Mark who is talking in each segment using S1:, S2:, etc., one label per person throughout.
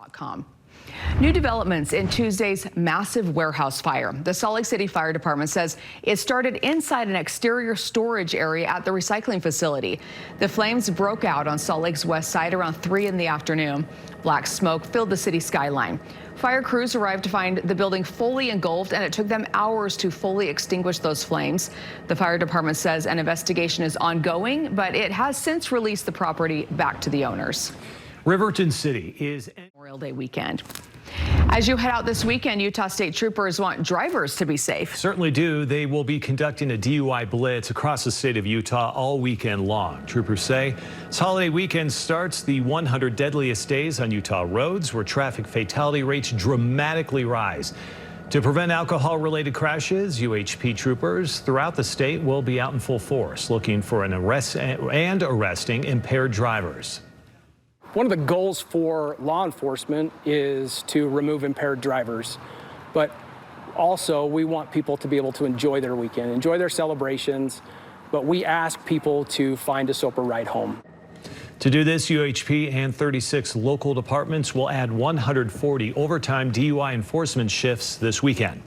S1: KSL-TV.com. New developments in Tuesday's massive warehouse fire. The Salt Lake City Fire Department says it started inside an exterior storage area at the recycling facility. The flames broke out on Salt Lake's west side around 3 in the afternoon. Black smoke filled the city skyline. Fire crews arrived to find the building fully engulfed, and it took them hours to fully extinguish those flames. The fire department says an investigation is ongoing, but it has since released the property back to the owners.
S2: Riverton City is
S1: Memorial Day weekend. As you head out this weekend, Utah State Troopers want drivers to be safe.
S2: Certainly do. They will be conducting a DUI blitz across the state of Utah all weekend long. Troopers say this holiday weekend starts the 100 deadliest days on Utah roads, where traffic fatality rates dramatically rise. To prevent alcohol-related crashes, UHP troopers throughout the state will be out in full force, looking for an arrest and arresting impaired drivers.
S3: One of the goals for law enforcement is to remove impaired drivers, but also we want people to be able to enjoy their weekend, enjoy their celebrations, but we ask people to find a sober ride home.
S2: To do this, UHP and 36 local departments will add 140 overtime DUI enforcement shifts this weekend.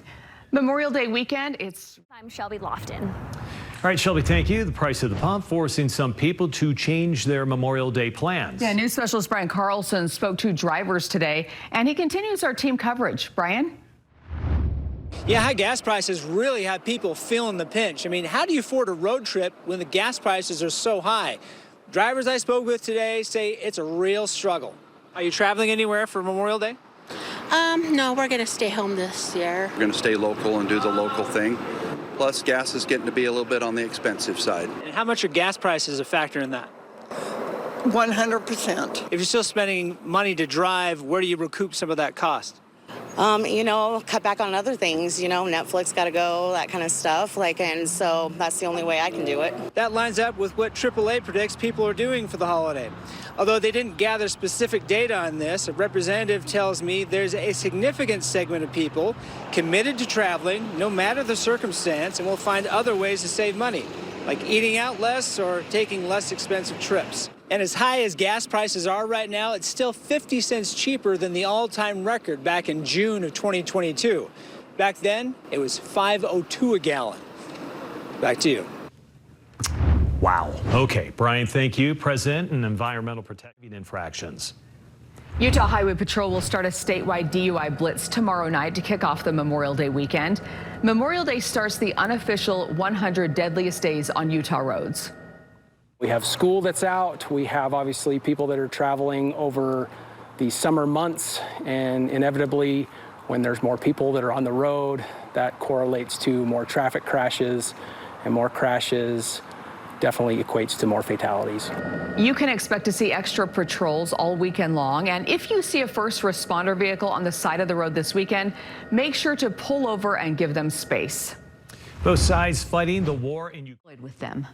S1: Memorial Day weekend,
S4: I'm Shelby Lofton.
S2: All right, Shelby, thank you. The price of the pump forcing some people to change their Memorial Day plans.
S1: Yeah, news specialist Brian Carlson spoke to drivers today, and he continues our team coverage. Brian?
S5: Yeah, high gas prices really have people feeling the pinch. I mean, how do you afford a road trip when the gas prices are so high? Drivers I spoke with today say it's a real struggle. Are you traveling anywhere for Memorial Day?
S6: No, we're going to stay home this year.
S7: We're going to stay local and do the local thing. Plus, gas is getting to be a little bit on the expensive side.
S5: And how much are gas prices a factor in that?
S8: 100%.
S5: If you're still spending money to drive, where do you recoup some of that cost?
S6: Cut back on other things, Netflix got to go, that kind of stuff. And so that's the only way I can do it.
S5: That lines up with what AAA predicts people are doing for the holiday. Although they didn't gather specific data on this, a representative tells me there's a significant segment of people committed to traveling, no matter the circumstance, and will find other ways to save money, like eating out less or taking less expensive trips. And as high as gas prices are right now, it's still 50 cents cheaper than the all-time record back in June of 2022. Back then, it was $5.02 a gallon. Back to you.
S2: Wow. Okay, Brian, thank you. President and Environmental Protection Infractions.
S1: Utah Highway Patrol will start a statewide DUI blitz tomorrow night to kick off the Memorial Day weekend. Memorial Day starts the unofficial 100 deadliest days on Utah roads.
S3: We have school that's out. We have obviously people that are traveling over the summer months, and inevitably when there's more people that are on the road, that correlates to more traffic crashes, and more crashes definitely equates to more fatalities.
S1: You can expect to see extra patrols all weekend long, and if you see a first responder vehicle on the side of the road this weekend, make sure to pull over and give them space.
S2: Both sides fighting the war in Ukraine
S9: with them.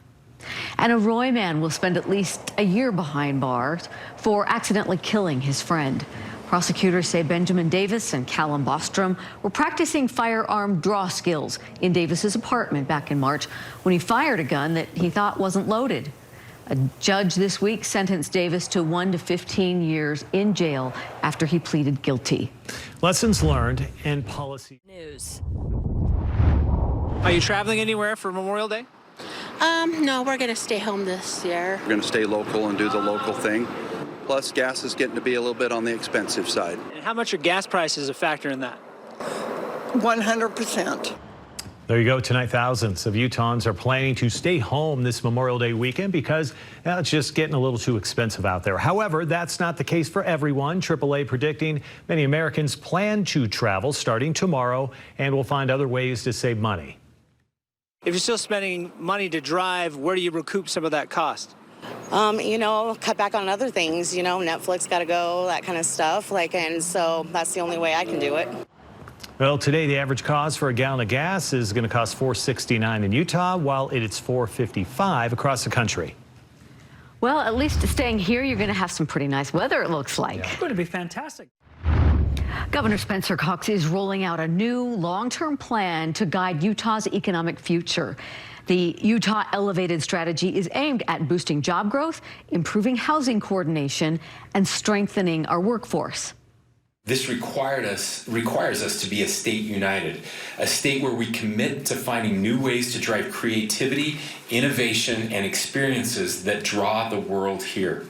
S9: And a Roy man will spend at least a year behind bars for accidentally killing his friend. Prosecutors say Benjamin Davis and Callum Bostrom were practicing firearm draw skills in Davis's apartment back in March when he fired a gun that he thought wasn't loaded. A judge this week sentenced Davis to 1 to 15 years in jail after he pleaded guilty.
S2: Lessons learned and policy
S4: News.
S5: Are you traveling anywhere for Memorial Day?
S6: No, we're going to stay home this year.
S7: We're going to stay local and do the local thing. Plus, gas is getting to be a little bit on the expensive side.
S5: And how much are gas prices a factor in that?
S8: 100%.
S2: There you go. Tonight, thousands of Utahns are planning to stay home this Memorial Day weekend because it's just getting a little too expensive out there. However, that's not the case for everyone. AAA predicting many Americans plan to travel starting tomorrow and will find other ways to save money.
S5: If you're still spending money to drive, where do you recoup some of that cost?
S6: Cut back on other things, Netflix got to go, that kind of stuff. And so that's the only way I can do it.
S2: Well, today the average cost for a gallon of gas is going to cost $4.69 in Utah, while it's $4.55 across the country.
S9: Well, at least staying here, you're going to have some pretty nice weather, it looks like.
S5: It's going to be fantastic.
S9: Governor Spencer Cox is rolling out a new long-term plan to guide Utah's economic future. The Utah Elevated Strategy is aimed at boosting job growth, improving housing coordination, and strengthening our workforce.
S8: This requires us to be a state united, a state where we commit to finding new ways to drive creativity, innovation, and experiences that draw the world here.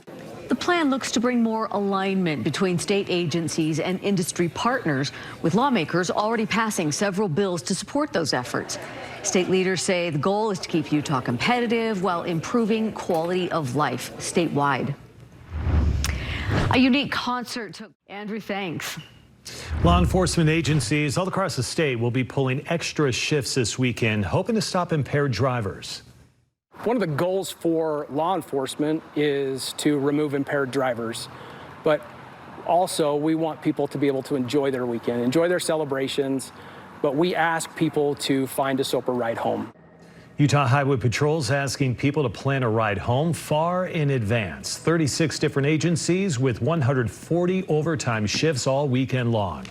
S9: The plan looks to bring more alignment between state agencies and industry partners, with lawmakers already passing several bills to support those efforts. State leaders say the goal is to keep Utah competitive while improving quality of life statewide. A unique concert took. Andrew, thanks.
S2: Law enforcement agencies all across the state will be pulling extra shifts this weekend, hoping to stop impaired drivers.
S3: One of the goals for law enforcement is to remove impaired drivers, but also we want people to be able to enjoy their weekend, enjoy their celebrations, but we ask people to find a sober ride home.
S2: Utah Highway Patrol's asking people to plan a ride home far in advance. 36 different agencies with 140 overtime shifts all weekend long.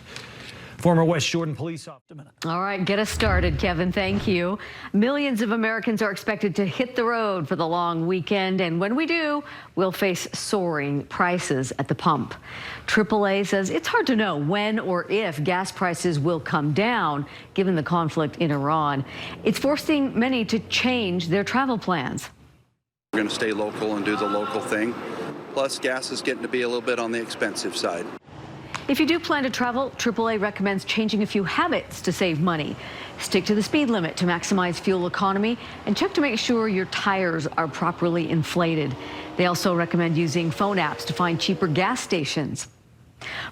S2: Former West Jordan police officer.
S9: All right, get us started, Kevin. Thank you. Millions of Americans are expected to hit the road for the long weekend, and when we do, we'll face soaring prices at the pump. AAA says it's hard to know when or if gas prices will come down, given the conflict in Iran. It's forcing many to change their travel plans.
S7: We're going to stay local and do the local thing. Plus, gas is getting to be a little bit on the expensive side.
S9: If you do plan to travel, AAA recommends changing a few habits to save money. Stick to the speed limit to maximize fuel economy and check to make sure your tires are properly inflated. They also recommend using phone apps to find cheaper gas stations.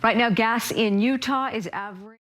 S9: Right now, gas in Utah is average.